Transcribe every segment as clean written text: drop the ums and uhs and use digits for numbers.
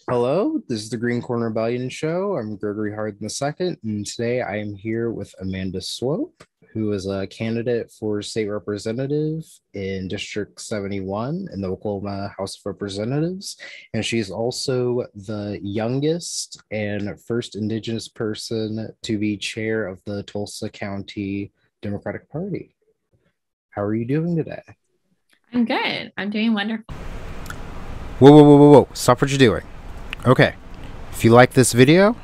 Hello, this is the Green Corn Rebellion Show. I'm Gregory Hard II, and today I am here with Amanda Swope, who is a candidate for state representative in District 71 in the Oklahoma House of Representatives. And she's also the youngest and first Indigenous person to be chair of the Tulsa County Democratic Party. How are you doing today? I'm good. I'm doing wonderful. Whoa, whoa, whoa, whoa, whoa. Stop what you're doing. Okay. If you like this video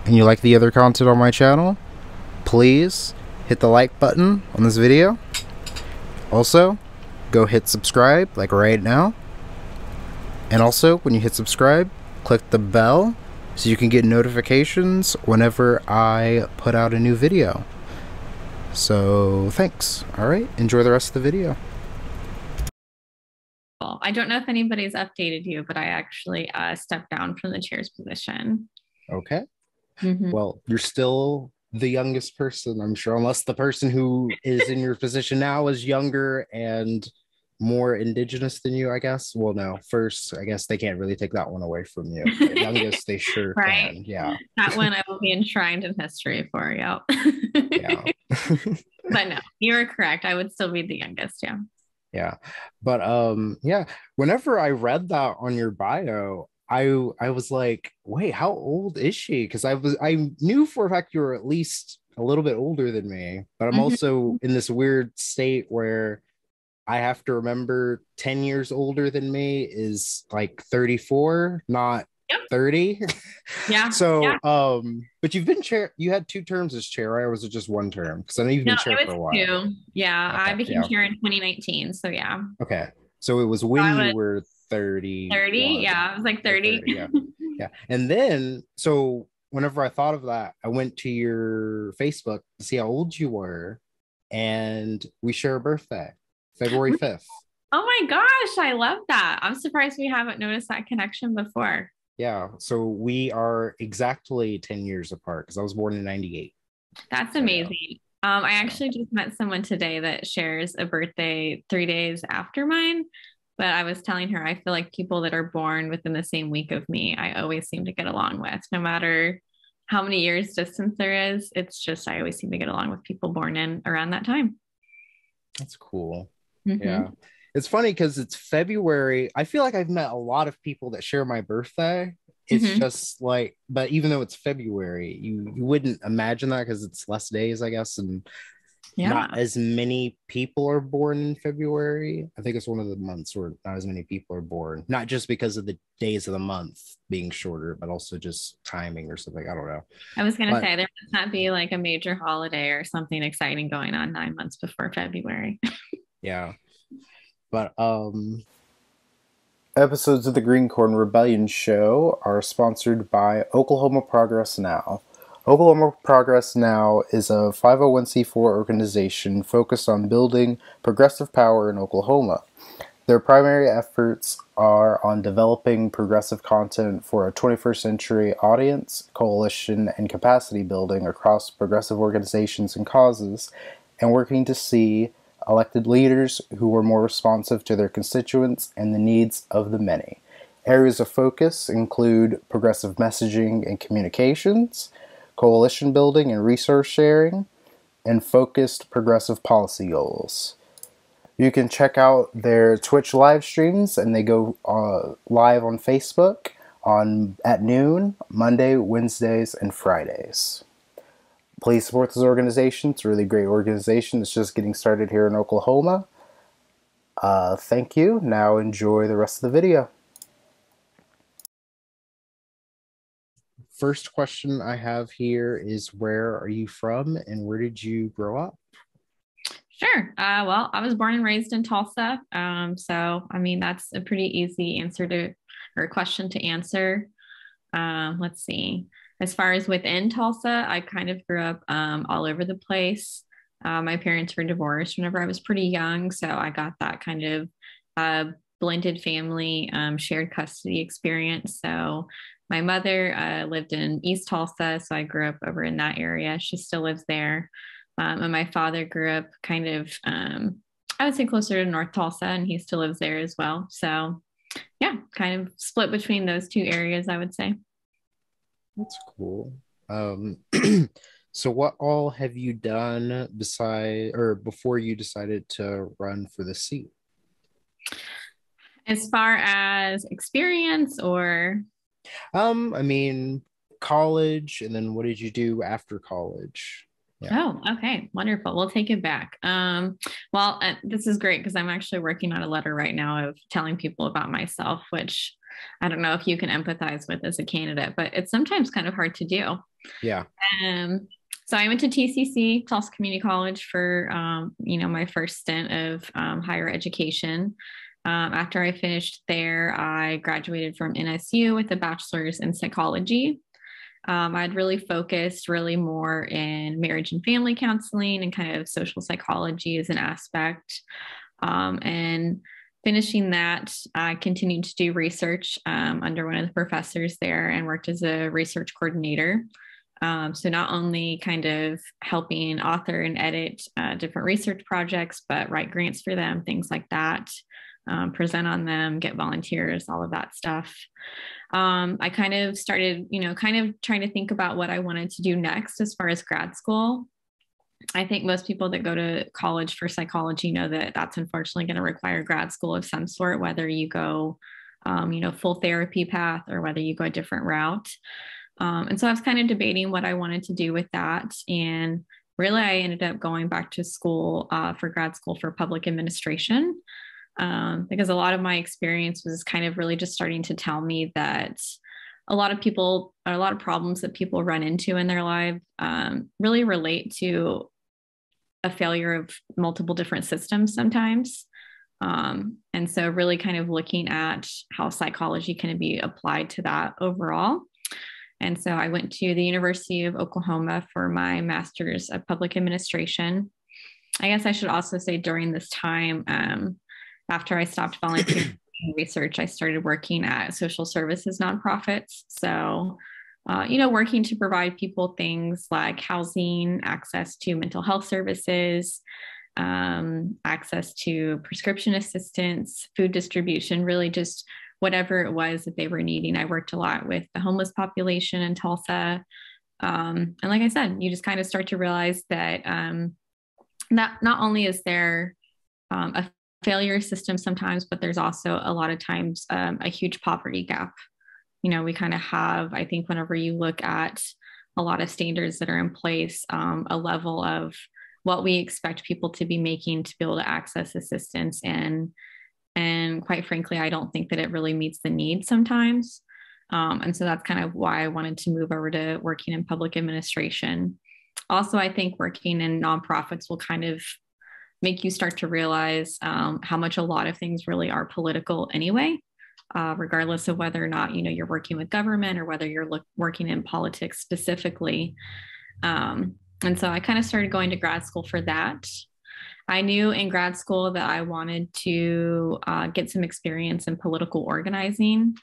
and you like the other content on my channel, please hit the like button on this video. Also, go hit subscribe like right now. And also, when you hit subscribe, click the bell so you can get notifications whenever I put out a new video. So, thanks. All right, enjoy the rest of the video. I don't know if anybody's updated you, but I actually stepped down from the chair's position. Okay. Mhm. Well, you're still the youngest person, I'm sure, unless the person who is in your position now is younger and more indigenous than you, I guess. Well, no, first, I guess they can't really take that one away from you. But youngest, they sure Right. can. Yeah. That one I will be enshrined in history for you. Yeah. But no, you are correct. I would still be the youngest. Yeah. Yeah. But yeah, whenever I read that on your bio, I was like, wait, how old is she? Because I knew for a fact you were at least a little bit older than me, but I'm Mhm. also in this weird state where I have to remember 10 years older than me is like 34, not Yep. 30. Yeah. Yeah. So, but you've been chair, you had two terms as chair, right? Or was it just one term? Because I know you've No, been chair it for was a while. two. Yeah. I Okay, became yeah. chair in 2019. So yeah. Okay. So it was So when I you was were 30. 31 Yeah. I was like or 30. 30, yeah. Yeah. And then, so whenever I thought of that, I went to your Facebook to see how old you were, and we share a birthday, February 5th. Oh my gosh, I love that. I'm surprised we haven't noticed that connection before. Yeah. So we are exactly 10 years apart because I was born in 98. That's So yeah. amazing. I So actually just met someone today that shares a birthday 3 days after mine. But I was telling her, I feel like people that are born within the same week of me, I always seem to get along with, no matter how many years distance there is. It's just, I always seem to get along with people born in around that time. that's cool. Yeah. Hmm. It's funny because it's February. I feel like I've met a lot of people that share my birthday. It's Hmm. just like, but even though it's February, you wouldn't imagine that because it's less days, I guess, and not Yeah. as many people are born in February. I think it's one of the months where not as many people are born, not just because of the days of the month being shorter, but also just timing or something. I don't know. I was going to But say, there must not be like a major holiday or something exciting going on 9 months before February. yeah. But episodes of the Green Corn Rebellion Show are sponsored by Oklahoma Progress Now. Oklahoma Progress Now is a 501c4 organization focused on building progressive power in Oklahoma. Their primary efforts are on developing progressive content for a 21st century audience, coalition, and capacity building across progressive organizations and causes, and working to see elected leaders who are more responsive to their constituents and the needs of the many. Areas of focus include progressive messaging and communications, coalition building and resource sharing, and focused progressive policy goals. You can check out their Twitch live streams, and they go live on Facebook on at noon, Monday, Wednesdays, and Fridays. Please support this organization. It's a really great organization. It's just getting started here in Oklahoma. Thank you. Now enjoy the rest of the video. First question I have here is, where are you from and where did you grow up? Sure. Well, I was born and raised in Tulsa. So, I mean, that's a pretty easy answer to, or question to answer. Let's see. As far as within Tulsa, I kind of grew up all over the place. My parents were divorced whenever I was pretty young. So I got that kind of uh, blended family, shared custody experience. So my mother lived in East Tulsa. So I grew up over in that area. She still lives there. And my father grew up kind of, I would say closer to North Tulsa, and he still lives there as well. So Yeah, kind of split between those two areas, I would say. That's cool. Um, so what all have you done beside or before you decided to run for the seat? As far as experience or I mean, college, and then what did you do after college? Yeah. oh, okay, wonderful. We'll take it back. Well, this is great because I'm actually working on a letter right now of telling people about myself, which I don't know if you can empathize with as a candidate, but it's sometimes kind of hard to do. Yeah. Um, so I went to TCC, Tulsa Community College, for my first stint of higher education. After I finished there, I graduated from NSU with a bachelor's in psychology. I'd really focused really more in marriage and family counseling and kind of social psychology as an aspect. And finishing that, I continued to do research under one of the professors there and worked as a research coordinator. So not only kind of helping author and edit different research projects, but write grants for them, things like that, present on them, get volunteers, all of that stuff. I kind of started, kind of trying to think about what I wanted to do next as far as grad school. I think most people that go to college for psychology know that that's unfortunately going to require grad school of some sort, whether you go, full therapy path or whether you go a different route. And so I was kind of debating what I wanted to do with that. And really, I ended up going back to school for grad school for public administration because a lot of my experience was kind of really just starting to tell me that a lot of people, or a lot of problems that people run into in their life really relate to a failure of multiple different systems sometimes. And so, really kind of looking at how psychology can be applied to that overall. And so I went to the University of Oklahoma for my master's of public administration. I guess I should also say during this time, after I stopped volunteering in research, I started working at social services nonprofits. So, working to provide people things like housing, access to mental health services, access to prescription assistance, food distribution, really just whatever it was that they were needing. I worked a lot with the homeless population in Tulsa. And like I said, you just kind of start to realize that not only is there a failure system sometimes, but there's also a lot of times a huge poverty gap. We kind of have, I think, whenever you look at a lot of standards that are in place, a level of what we expect people to be making to be able to access assistance. And quite frankly, I don't think that it really meets the need sometimes. And so that's kind of why I wanted to move over to working in public administration. Also, I think working in nonprofits will kind of make you start to realize how much a lot of things really are political anyway, regardless of whether or not you're working with government or whether you're working in politics specifically. And so I kind of started going to grad school for that. I knew in grad school that I wanted to get some experience in political organizing,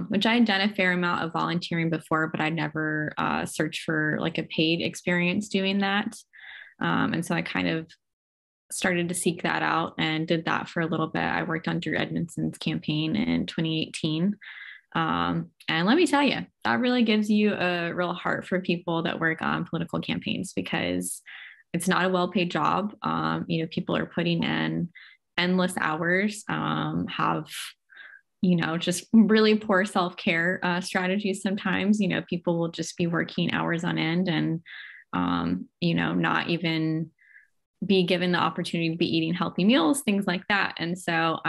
which I had done a fair amount of volunteering before, but I never searched for like a paid experience doing that. And so I kind of started to seek that out and did that for a little bit. I worked on Drew Edmondson's campaign in 2018. And let me tell you, that really gives you a real heart for people that work on political campaigns because it's not a well-paid job. People are putting in endless hours, have just really poor self-care strategies sometimes. People will just be working hours on end and not even be given the opportunity to be eating healthy meals, things like that. And so,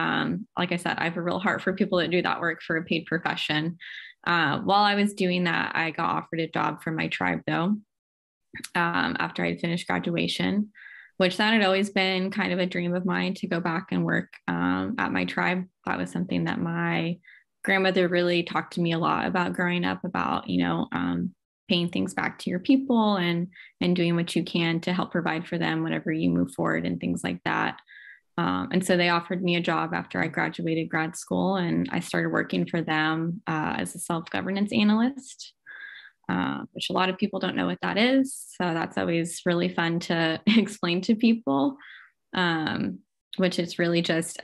like I said, I have a real heart for people that do that work for a paid profession. While I was doing that, I got offered a job for my tribe, though, after I'd finished graduation, which that had always been kind of a dream of mine to go back and work at my tribe. That was something that my grandmother really talked to me a lot about growing up, about, paying things back to your people and doing what you can to help provide for them whenever you move forward and things like that. And so they offered me a job after I graduated grad school, and I started working for them as a self-governance analyst, which a lot of people don't know what that is. So that's always really fun to explain to people, which is really just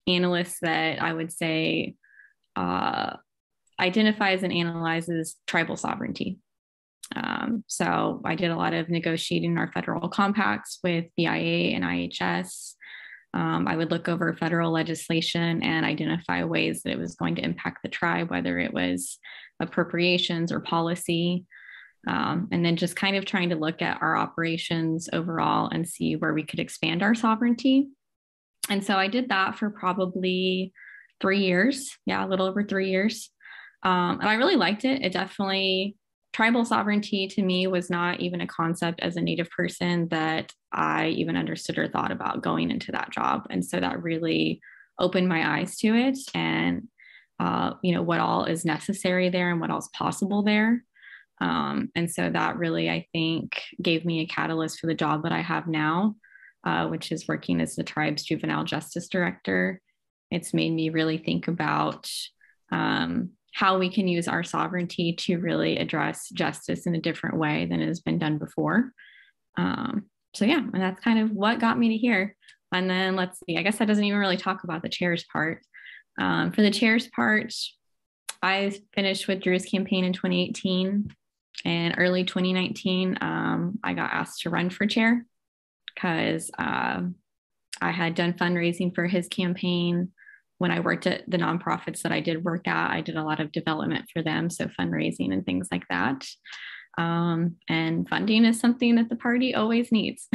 analyst that I would say uh, identifies and analyzes tribal sovereignty. So I did a lot of negotiating our federal compacts with BIA and IHS. I would look over federal legislation and identify ways that it was going to impact the tribe, whether it was appropriations or policy. And then just kind of trying to look at our operations overall and see where we could expand our sovereignty. And so I did that for probably 3 years. Yeah, a little over 3 years. And I really liked it. It definitely, tribal sovereignty to me was not even a concept as a Native person that I even understood or thought about going into that job. And so that really opened my eyes to it and, what all is necessary there and what all is possible there. And so that really, I think, gave me a catalyst for the job that I have now, which is working as the tribe's juvenile justice director. It's made me really think about how we can use our sovereignty to really address justice in a different way than has been done before. So yeah, and that's kind of what got me to here. And then let's see, I guess that doesn't even really talk about the chairs part. For the chairs part, I finished with Drew's campaign in 2018. And early 2019, I got asked to run for chair because I had done fundraising for his campaign. When I worked at the nonprofits that I did work at, I did a lot of development for them, so fundraising and things like that. And funding is something that the party always needs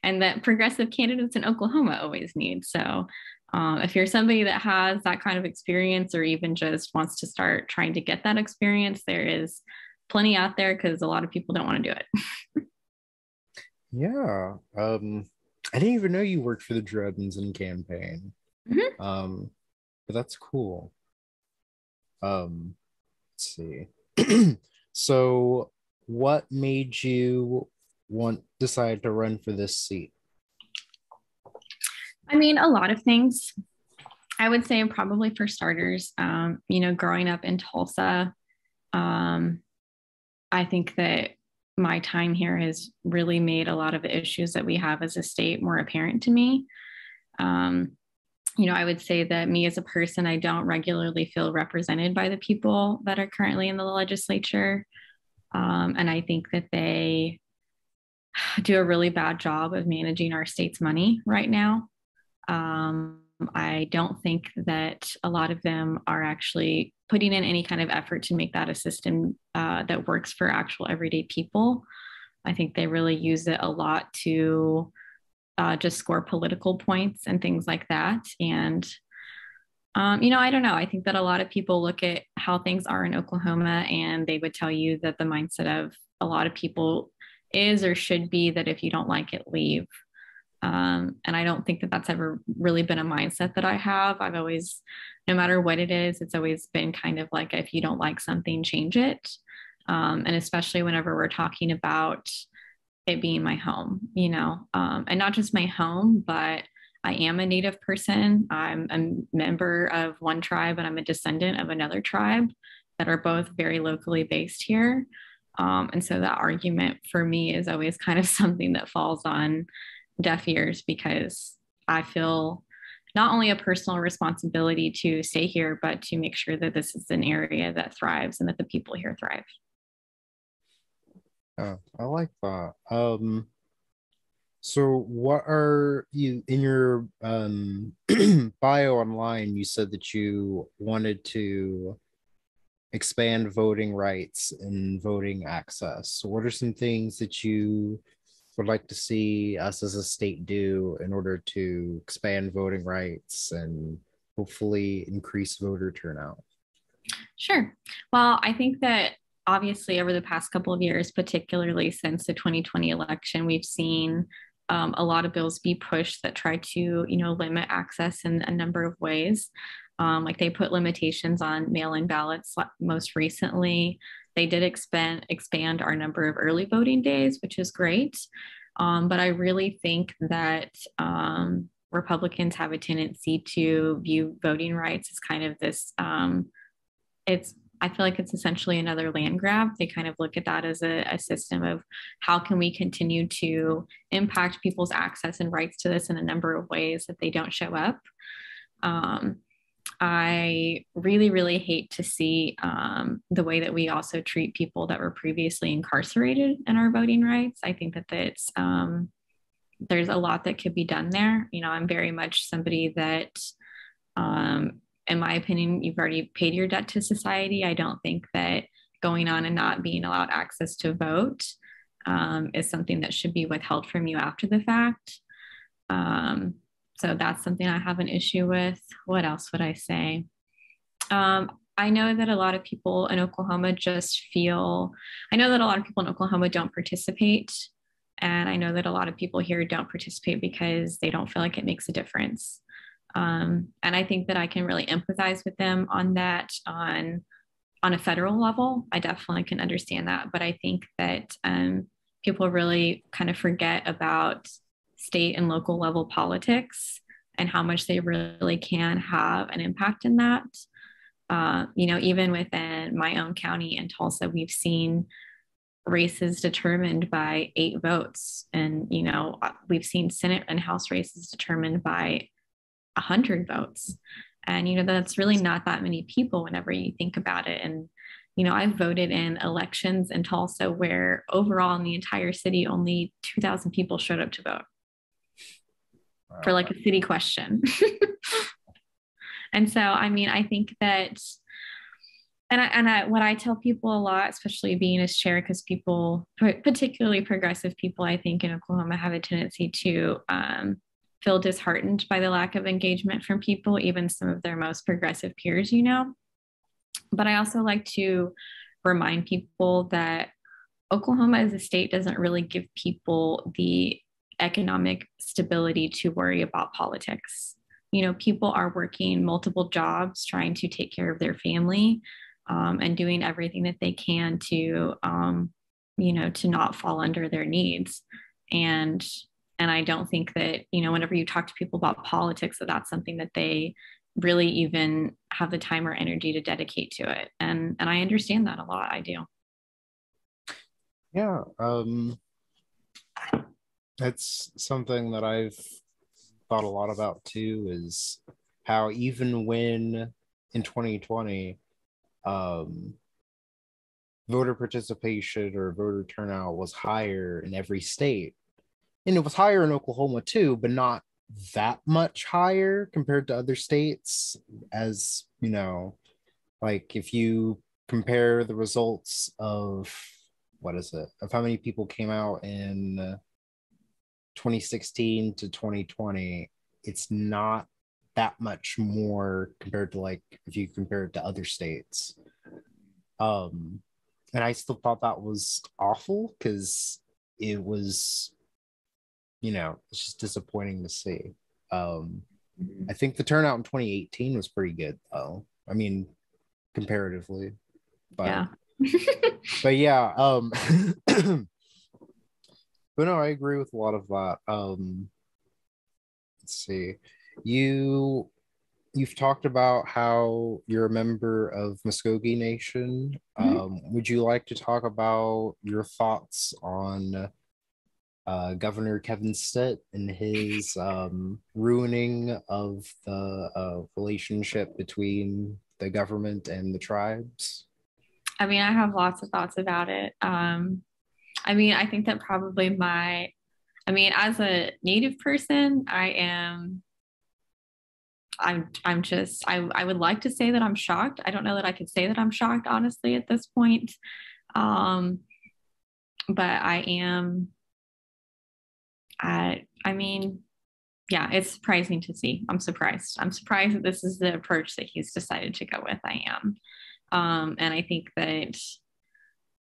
and that progressive candidates in Oklahoma always need. So if you're somebody that has that kind of experience or even just wants to start trying to get that experience, there is plenty out there because a lot of people don't want to do it. Yeah. I didn't even know you worked for the Drew Edmondson campaign. Mm-hmm. But that's cool. Let's see. So what made you decide to run for this seat? I mean, a lot of things. I would say probably for starters, growing up in Tulsa, I think that my time here has really made a lot of the issues that we have as a state more apparent to me. I would say that me as a person, I don't regularly feel represented by the people that are currently in the legislature. And I think that they do a really bad job of managing our state's money right now. I don't think that a lot of them are actually putting in any kind of effort to make that a system that works for actual everyday people. I think they really use it a lot to just score political points and things like that. And, I don't know. I think that a lot of people look at how things are in Oklahoma and they would tell you that the mindset of a lot of people is or should be that if you don't like it, leave. And I don't think that that's ever really been a mindset that I have. I've always, no matter what it is, it's always been kind of like, if you don't like something, change it. And especially whenever we're talking about it being my home, and not just my home, but I am a Native person. I'm a member of one tribe and I'm a descendant of another tribe that are both very locally based here. And so that argument for me is always kind of something that falls on deaf ears because I feel not only a personal responsibility to stay here, but to make sure that this is an area that thrives and that the people here thrive. I like that. So what are you in your bio online, you said that you wanted to expand voting rights and voting access. So what are some things that you would like to see us as a state do in order to expand voting rights and hopefully increase voter turnout? Sure. Well, I think that obviously over the past couple of years, particularly since the 2020 election, we've seen a lot of bills be pushed that try to, limit access in a number of ways. Like they put limitations on mail-in ballots most recently. They did expand our number of early voting days, which is great. But I really think that Republicans have a tendency to view voting rights as kind of this, I feel like it's essentially another land grab. They kind of look at that as a system of how can we continue to impact people's access and rights to this in a number of ways that they don't show up. I really, really hate to see the way that we also treat people that were previously incarcerated in our voting rights. I think that there's a lot that could be done there. I'm very much somebody that, in my opinion, you've already paid your debt to society. I don't think that going on and not being allowed access to vote is something that should be withheld from you after the fact. So that's something I have an issue with. What else would I say? I know that a lot of people in Oklahoma I know that a lot of people in Oklahoma don't participate. And I know that a lot of people here don't participate because they don't feel like it makes a difference. And I think that I can really empathize with them on that on a federal level. I definitely can understand that. But I think that people really kind of forget about state and local level politics and how much they really can have an impact in that. Even within my own county in Tulsa, we've seen races determined by 8 votes. And, we've seen Senate and House races determined by 100 votes. And, that's really not that many people whenever you think about it. And, I've voted in elections in Tulsa where overall in the entire city, only 2,000 people showed up to vote for like a city question. And so, I think that, what I tell people a lot, especially being as chair, because people, particularly progressive people, I think in Oklahoma have a tendency to feel disheartened by the lack of engagement from people, even some of their most progressive peers, But I also like to remind people that Oklahoma as a state doesn't really give people the economic stability to worry about politics. People are working multiple jobs trying to take care of their family and doing everything that they can to, to not fall under their needs. And I don't think that, whenever you talk to people about politics, that's something that they really even have the time or energy to dedicate to it. And I understand that a lot. I do. Yeah, that's something that I've thought a lot about too, is how even when in 2020, voter participation or voter turnout was higher in every state, and it was higher in Oklahoma too, but not that much higher compared to other states. As like if you compare the results of of how many people came out in 2016 to 2020, it's not that much more compared to, like, if you compare it to other states. um and I still thought that was awful because it was, it's just disappointing to see. I think the turnout in 2018 was pretty good though. Comparatively. But Yeah. but yeah, but no, I agree with a lot of that. Let's see. You you've talked about how you're a member of Muskogee Nation. Mhm. Would you like to talk about your thoughts on Governor Kevin Stitt and his ruining of the relationship between the government and the tribes? I have lots of thoughts about it. I think that probably as a Native person, I would like to say that I'm shocked. I don't know that I could say that I'm shocked, honestly, at this point. Um, but yeah, it's surprising to see. I'm surprised. I'm surprised that this is the approach that he's decided to go with. I am. And I think that,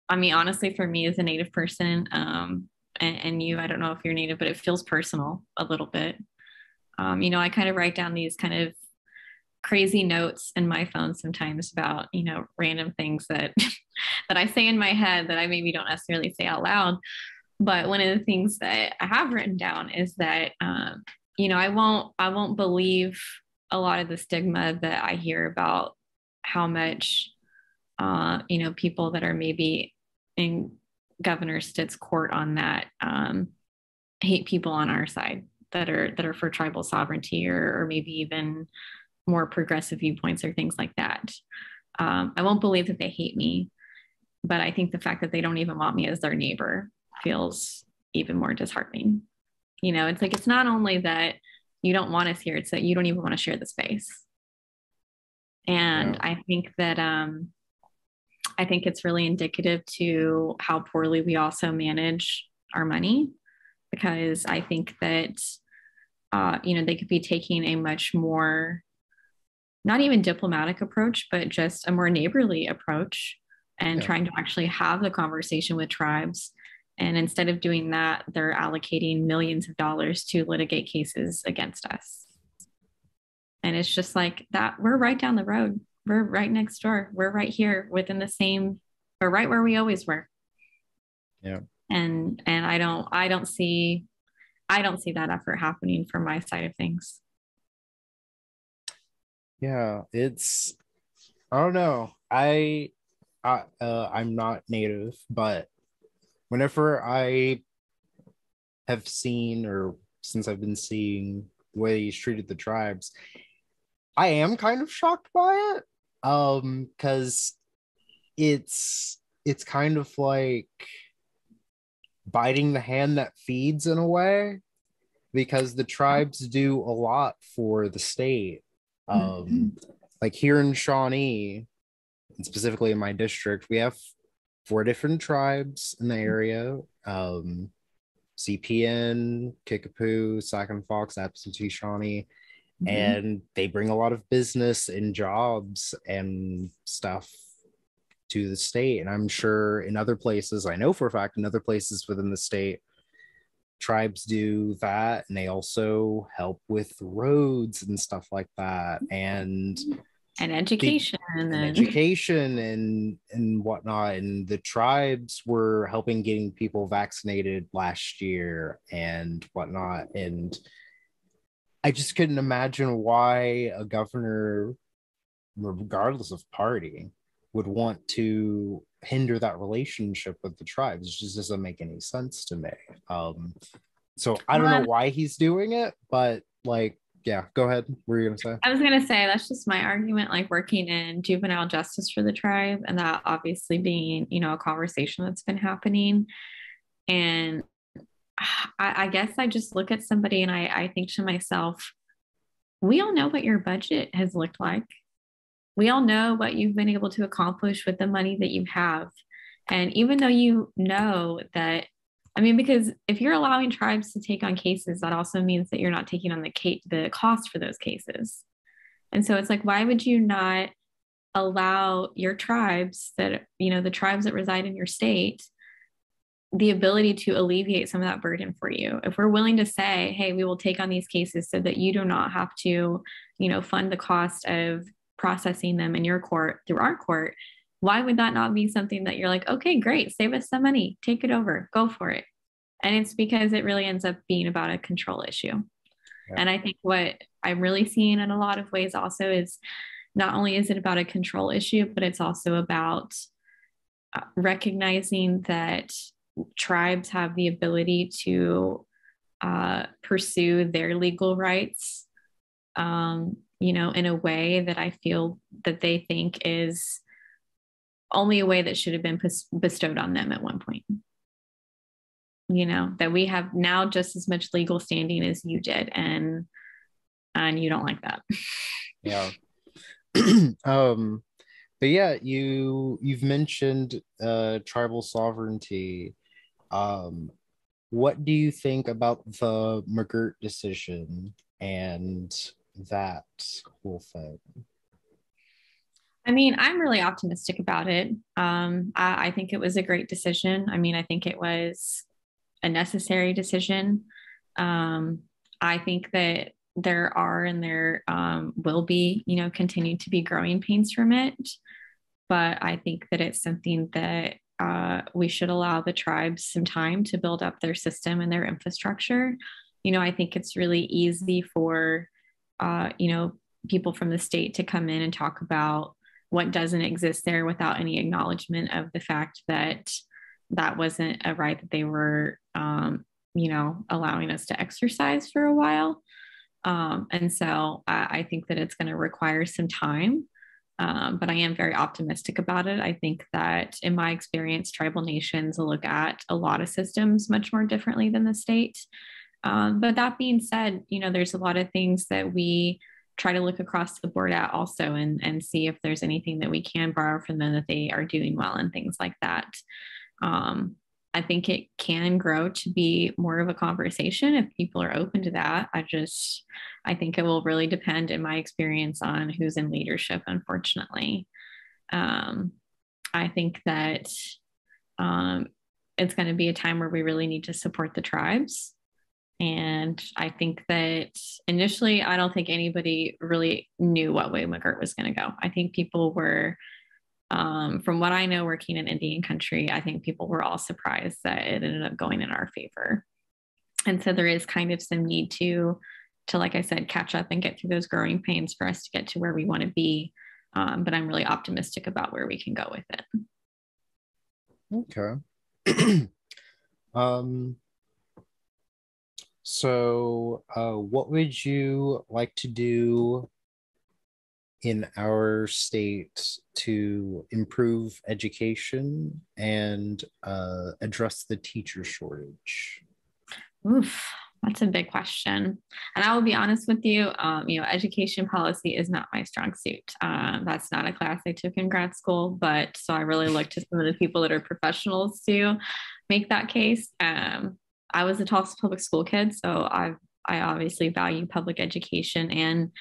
honestly, for me as a Native person, and you, I don't know if you're Native, but it feels personal a little bit. I kind of write down these kind of crazy notes in my phone sometimes about, random things that that I say in my head that I maybe don't necessarily say out loud. But one of the things that I have written down is that, I won't believe a lot of the stigma that I hear about how much, people that are maybe in Governor Stitt's court on that hate people on our side that are for tribal sovereignty or maybe even more progressive viewpoints or things like that. I won't believe that they hate me, but I think the fact that they don't even want me as their neighbor feels even more disheartening. It's like, it's not only that you don't want us here, it's that you don't even want to share the space. And Yeah. I think it's really indicative to how poorly we also manage our money, because I think that, they could be taking a much more, not even diplomatic approach, but just a more neighborly approach and Yeah. trying to actually have the conversation with tribes. And instead of doing that, they're allocating millions of dollars to litigate cases against us. And it's just like that. We're right down the road. We're right next door. We're right here within the same, we're right where we always were. Yeah. And I don't see that effort happening from my side of things. Yeah. I don't know. I'm not native, but whenever I have seen, or since I've been seeing the way he's treated the tribes, I am kind of shocked by it. Because it's kind of like biting the hand that feeds in a way, because the tribes do a lot for the state. Um, like here in Shawnee, and specifically in my district, we have four different tribes in the area. CPN, Kickapoo, Sac and Fox, Absentee Shawnee, Mhm. and they bring a lot of business and jobs and stuff to the state. And I'm sure in other places, I know for a fact in other places within the state, tribes do that, and they also help with roads and stuff like that, And the education and and education and whatnot. And the tribes were helping getting people vaccinated last year and whatnot. And I just couldn't imagine why a governor, regardless of party, would want to hinder that relationship with the tribes. It just doesn't make any sense to me. So I don't know well, why he's doing it, but like, yeah, go ahead. What were you gonna say? I was gonna say that's just my argument, like working in juvenile justice for the tribe, and that obviously being, a conversation that's been happening. And I guess I just look at somebody and I think to myself, we all know what your budget has looked like. We all know what you've been able to accomplish with the money that you have. And even though you know that, I mean, because if you're allowing tribes to take on cases, that also means that you're not taking on the cost for those cases. And so it's like, why would you not allow your tribes that, the tribes that reside in your state, the ability to alleviate some of that burden for you? If we're willing to say, hey, we will take on these cases so that you do not have to, fund the cost of processing them in your court through our court, why would that not be something that you're like, okay, great, save us some money, take it over, go for it? And it's because it really ends up being about a control issue. Yeah. And I think what I'm really seeing in a lot of ways also is, not only is it about a control issue, but it's also about recognizing that tribes have the ability to pursue their legal rights, in a way that I feel that they think is only a way that should have been bestowed on them at one point. That we have now just as much legal standing as you did, and you don't like that. Yeah. um, but yeah, you've mentioned tribal sovereignty. Um, what do you think about the McGirt decision and that whole thing? I mean, I'm really optimistic about it. I think it was a great decision. I mean, I think it was a necessary decision. Um, I think that there are and there will be, continue to be growing pains from it. But I think that it's something that we should allow the tribes some time to build up their system and their infrastructure. I think it's really easy for, people from the state to come in and talk about what doesn't exist there without any acknowledgement of the fact that that wasn't a right that they were, allowing us to exercise for a while. And so I think that it's going to require some time. But I am very optimistic about it. I think that in my experience, tribal nations look at a lot of systems much more differently than the state. But that being said, there's a lot of things that we try to look across the board at also and see if there's anything that we can borrow from them that they are doing well and things like that. Um, I think it can grow to be more of a conversation if people are open to that. I think it will really depend, in my experience, on who's in leadership, unfortunately. Um, I think that um, it's going to be a time where we really need to support the tribes. And I think that initially, I don't think anybody really knew what way McGirt was going to go. I think people were, from what I know, working in Indian country, I think people were all surprised that it ended up going in our favor. And so there is kind of some need to like I said, catch up and get through those growing pains for us to get to where we want to be. But I'm really optimistic about where we can go with it. Okay. um, what would you like to do in our state to improve education and address the teacher shortage? Oof, that's a big question. And I will be honest with you, education policy is not my strong suit. That's not a class I took in grad school, but so I really look to some of the people that are professionals to make that case. I was a Tulsa public school kid, so I obviously value public education and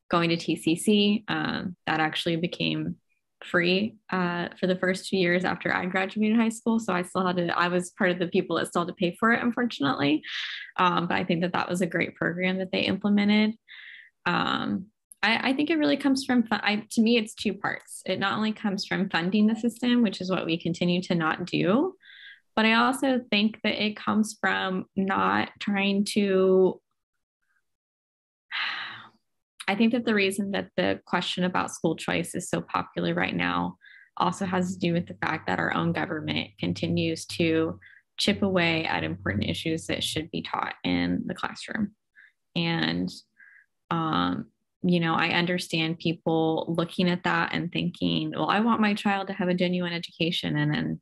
going to TCC. That actually became free for the first 2 years after I graduated high school. So I was part of the people that still had to pay for it, unfortunately. But I think that was a great program that they implemented. I think it really comes from, to me, it's two parts. It not only comes from funding the system, which is what we continue to not do, but I also think that it comes from not trying to. I think that the reason that the question about school choice is so popular right now also has to do with the fact that our own government continues to chip away at important issues that should be taught in the classroom. And, I understand people looking at that and thinking, well, I want my child to have a genuine education. And then,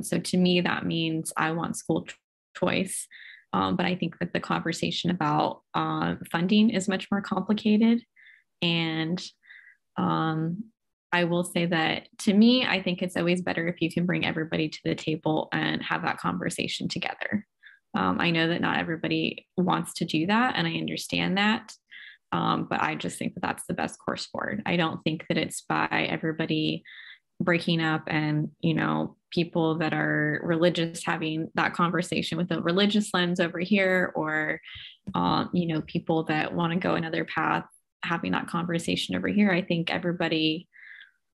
so to me, that means I want school choice. But I think that the conversation about funding is much more complicated. And I will say that to me, I think it's always better if you can bring everybody to the table and have that conversation together. I know that not everybody wants to do that, and I understand that. But I just think that that's the best course forward. I don't think that it's by everybody breaking up and people that are religious having that conversation with a religious lens over here, or people that want to go another path having that conversation over here. I think everybody,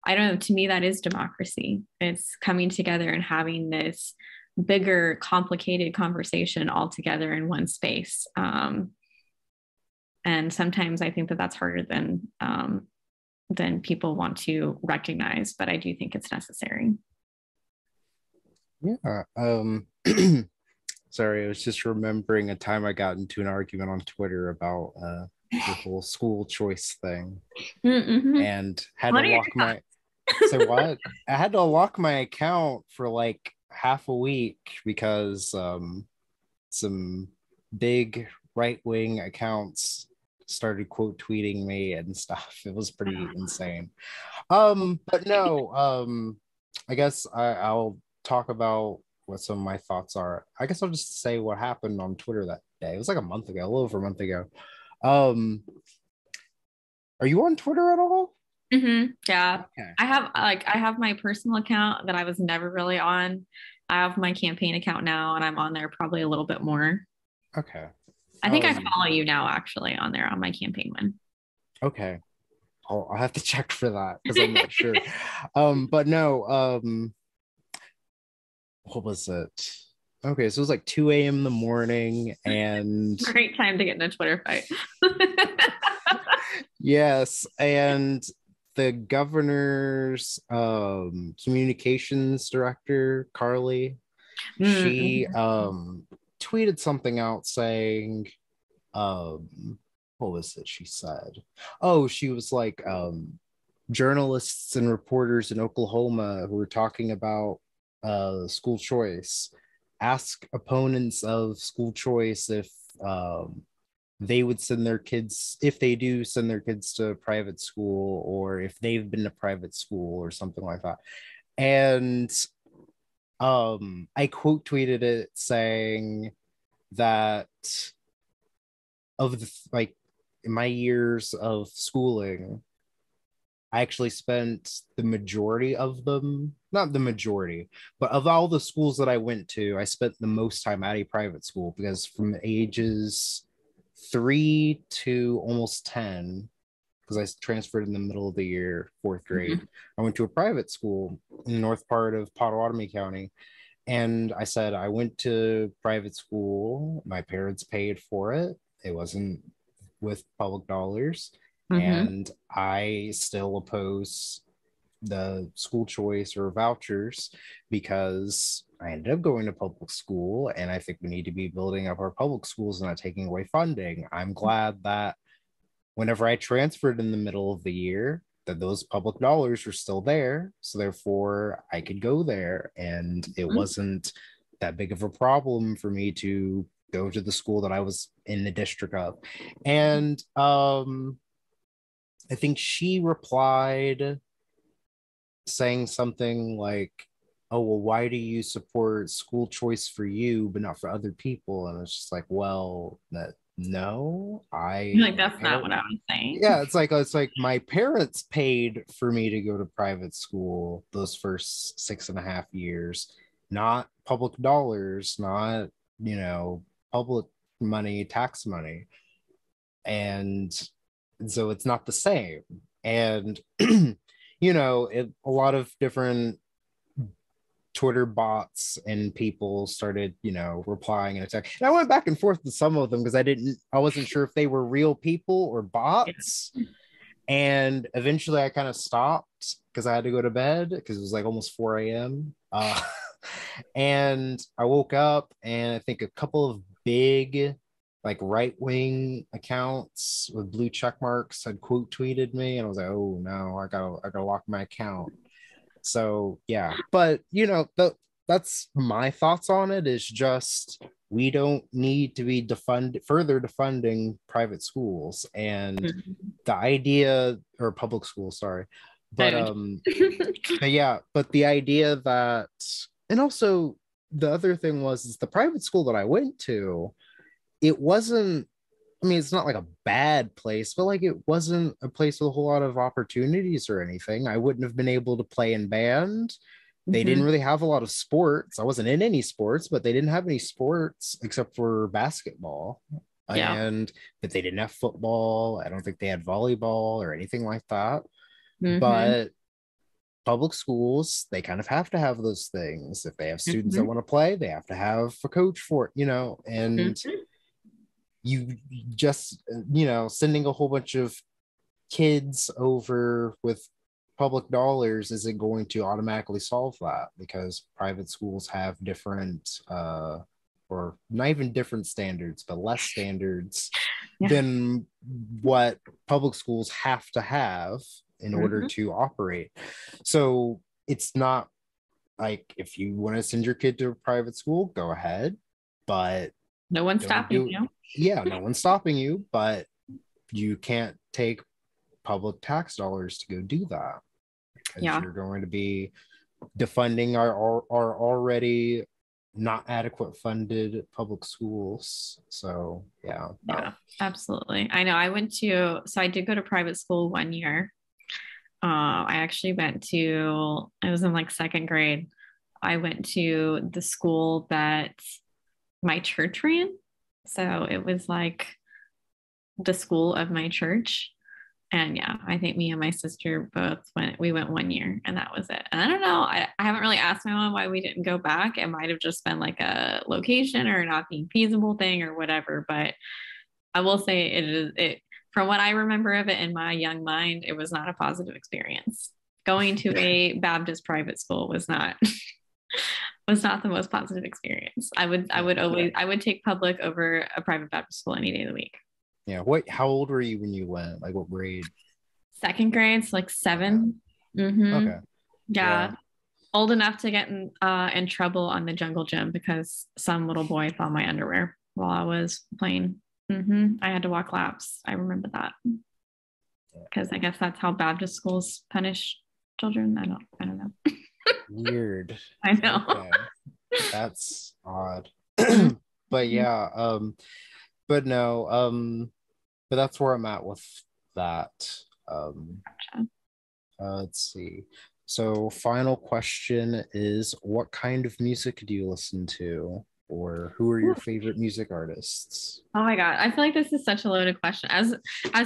I don't know, to me that is democracy. It's coming together and having this bigger complicated conversation all together in one space. And sometimes I think that that's harder than people want to recognize, but I do think it's necessary. Yeah. Sorry, I was just remembering a time I got into an argument on Twitter about the whole school choice thing, and had to lock my. So what? I had to lock my account for like half a week because some big right-wing accounts started quote tweeting me and stuff. It was pretty insane. But no, I guess I'll talk about what some of my thoughts are. I guess I'll just say what happened on Twitter that day. It was like a month ago, a little over a month ago. Are you on Twitter at all? Yeah. Okay. I have my personal account that I was never really on. I have my campaign account now, and I'm on there probably a little bit more. Okay. I think I follow you now, actually, on there on my campaign one. Okay. I'll have to check for that because I'm not sure. But no, what was it? Okay, so it was like 2 a.m. in the morning, and great time to get in a Twitter fight. Yes, and the governor's communications director, Carly, she tweeted something out saying what was it she said? Oh, she was like, journalists and reporters in Oklahoma who were talking about school choice ask opponents of school choice if they would send their kids, if they do send their kids to private school, or if they've been to private school or something like that. And I quote tweeted it saying that of the like in my years of schooling, I actually spent the majority of them, not the majority, but of all the schools that I went to, I spent the most time at a private school because from ages 3 to almost 10, because I transferred in the middle of the year, fourth grade, Mhm. I went to a private school in the north part of Potawatomi County. And I said, I went to private school. My parents paid for it. It wasn't with public dollars. Mhm. And I still oppose the school choice or vouchers because I ended up going to public school. And I think we need to be building up our public schools and not taking away funding. I'm glad that whenever I transferred in the middle of the year, that those public dollars were still there. So therefore, I could go there, and it Mhm. wasn't that big of a problem for me to go to the school that I was in the district of. And I think she replied saying something like, "Oh, well, why do you support school choice for you but not for other people?" And it's just like, well, that no, Like my that's not parents, what I was saying. yeah, it's like my parents paid for me to go to private school those first 6.5 years, not public dollars, not, public money, tax money. And so it's not the same. And a lot of different Twitter bots and people started, replying and attacking. And I went back and forth with some of them because I wasn't sure if they were real people or Yeah. bots. And eventually I kind of stopped because I had to go to bed because it was like almost 4 a.m. And I woke up and I think a couple of big, like right wing accounts with blue check marks had quote tweeted me. And I was like, oh no, I gotta lock my account. So yeah, but that's my thoughts on it is just we don't need to be further defunding private schools and Mhm. the idea or public schools, sorry. I But know. but the idea that and also the other thing was is the private school that I went to, it wasn't I mean, it's not like a bad place, but like it wasn't a place with a whole lot of opportunities or anything. I wouldn't have been able to play in band. They didn't Mhm. really have a lot of sports. I wasn't in any sports, but they didn't have any sports except for basketball. Yeah. And but they didn't have football. I don't think they had volleyball or anything like that. Mhm. But public schools, they kind of have to have those things. If they have students that Mhm. want to play, they have to have a coach for it, and Mhm. you just sending a whole bunch of kids over with public dollars isn't going to automatically solve that because private schools have different or not even different standards but less standards Yeah. than what public schools have to have in order Mhm. to operate. So it's not like if you want to send your kid to a private school, go ahead, but No one's don't stopping do you. yeah, no one's stopping you, but you can't take public tax dollars to go do that because Yeah. you're going to be defunding our already not adequate funded public schools. So yeah. Yeah. Absolutely. I know. So I did go to private school 1 year. I actually I was in like second grade. I went to the school that my church ran. So it was like the school of my church. And yeah, I think me and my sister we went 1 year and that was it. And I don't know, I haven't really asked my mom why we didn't go back. It might have just been like a location or not being feasible thing or whatever. But I will say from what I remember of it in my young mind, it was not a positive experience. Going to a Baptist private school was not the most positive experience. I would Yeah. always I would take public over a private Baptist school any day of the week. Yeah. How old were you when you went? Like what grade? Second grade, so like Okay. 7. Mm-hmm. Okay. Yeah. Yeah. Old enough to get in trouble on the jungle gym because some little boy found my underwear while I was playing. I had to walk laps. I remember that because I guess that's how Baptist schools punish children. I don't know. Weird. I know. Okay. That's odd. Mhm. But yeah, but no, but that's where I'm at with that. Um, let's see. So, final question is, what kind of music do you listen to, or who are your favorite music artists? Oh my God. I feel like this is such a loaded question. As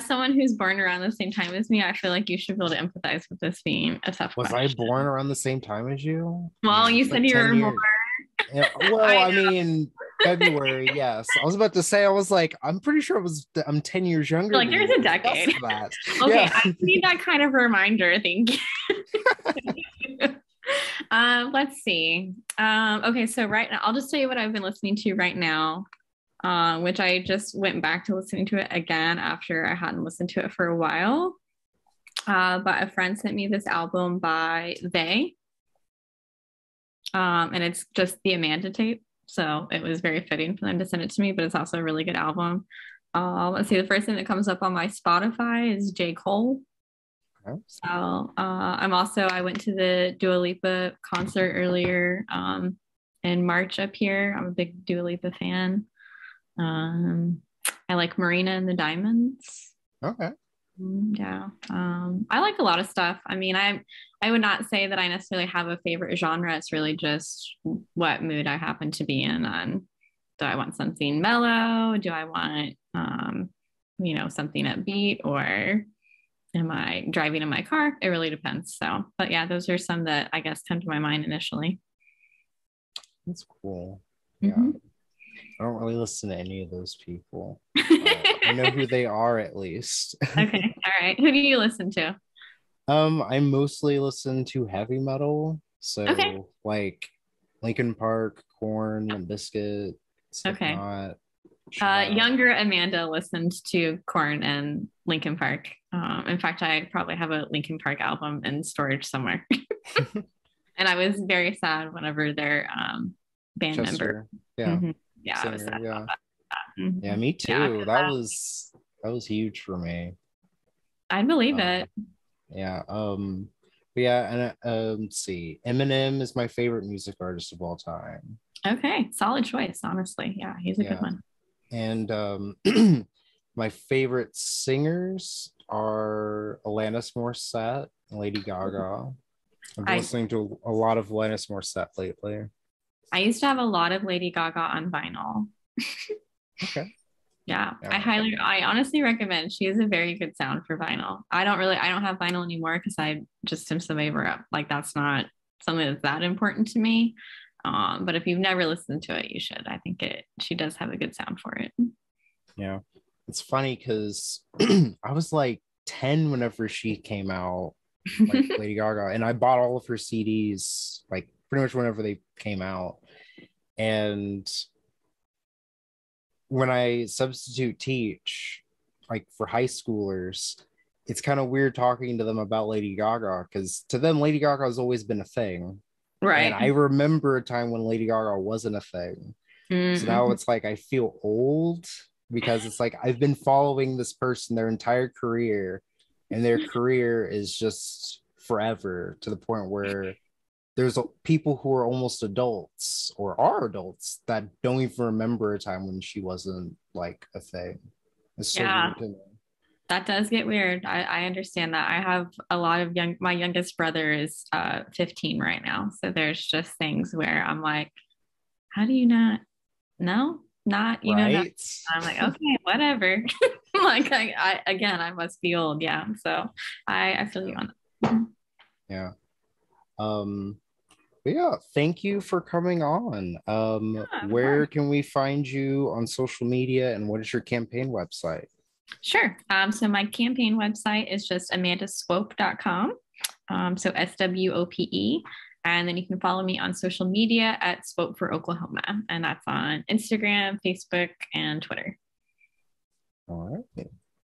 someone who's born around the same time as me, I feel like you should be able to empathize with this being a tough Was I question. born around the same time as you? I Well, mean, you it's said like you 10 were more. years. Yeah, well, I I mean, February, yes. I was about to say, I was like, I'm pretty sure I'm 10 years feel younger like than there's you. a We discussed decade. that. Okay, Yeah. I need that kind of reminder. Thank you. Let's see. Okay, so right now, I'll just tell you what I've been listening to right now, which I just went back to listening to it again after I hadn't listened to it for a while. But a friend sent me this album by They, and it's just the Amanda tape. So it was very fitting for them to send it to me, but it's also a really good album. Let's see, the first thing that comes up on my Spotify is J. Cole. Okay. So I went to the Dua Lipa concert earlier in March up here. I'm a big Dua Lipa fan. Um, I like Marina and the Diamonds. Okay. Yeah. I like a lot of stuff. I mean, I would not say that I necessarily have a favorite genre. It's really just what mood I happen to be in. And do I want something mellow? Do I want something upbeat, or am I driving in my car? It really depends. So, but yeah, those are some that I guess come to my mind initially. That's cool. Yeah. Mhm. I don't really listen to any of those people. I know who they are at least. Okay. All right. Who do you listen to? I mostly listen to heavy metal. Okay. So like Linkin Park, Korn, Limp Bizkit, Okay. Slipknot, Shabbat. Younger Amanda listened to Korn and Linkin Park. In fact, I probably have a Linkin Park album in storage somewhere. And I was very sad whenever their band member. Chester. Yeah. Mhm. Yeah, I was Singer. sad about Yeah. that. Yeah, me Yeah, too. 'cause That was huge for me. I believe Um, it. yeah. But yeah, and let's see. Eminem is my favorite music artist of all time. Okay, solid choice, honestly. Yeah, he's a good Yeah. one. And my favorite singers are Alanis Morissette and Lady Gaga. I've been I listening to a lot of Alanis Morissette lately. I used to have a lot of Lady Gaga on vinyl. Okay. Yeah, Yeah. I honestly recommend. She has a very good sound for vinyl. I don't have vinyl anymore because I just am so over like that's not something that's that important to me. But if you've never listened to it, you should. I think she does have a good sound for it. Yeah. It's funny because I was like 10 whenever she came out, like Lady Gaga, and I bought all of her CDs like pretty much whenever they came out. And when I substitute teach, like for high schoolers, it's kind of weird talking to them about Lady Gaga because to them, Lady Gaga has always been a thing. And I Right. remember a time when Lady Gaga wasn't a thing. So now Mm-hmm. it's like I feel old because it's like I've been following this person their entire career, and their career is just forever to the point where there's people who are almost adults or are adults that don't even remember a time when she wasn't like a thing. It's so Yeah, weird to me. that does get weird. I understand that. I have a lot of my youngest brother is 15 right now. So there's just things where I'm like, how do you not know? Not, not. Right? I'm like, okay, whatever. Like again, I must be old. Yeah. So I feel you Yeah. on that. Yeah. Um, but yeah, thank you for coming on. Yeah, of Where course. can we find you on social media and what is your campaign website? Sure. So my campaign website is just amandaswope.com. So SWOPE. And then you can follow me on social media at Swope for Oklahoma. And that's on Instagram, Facebook, and Twitter. All right.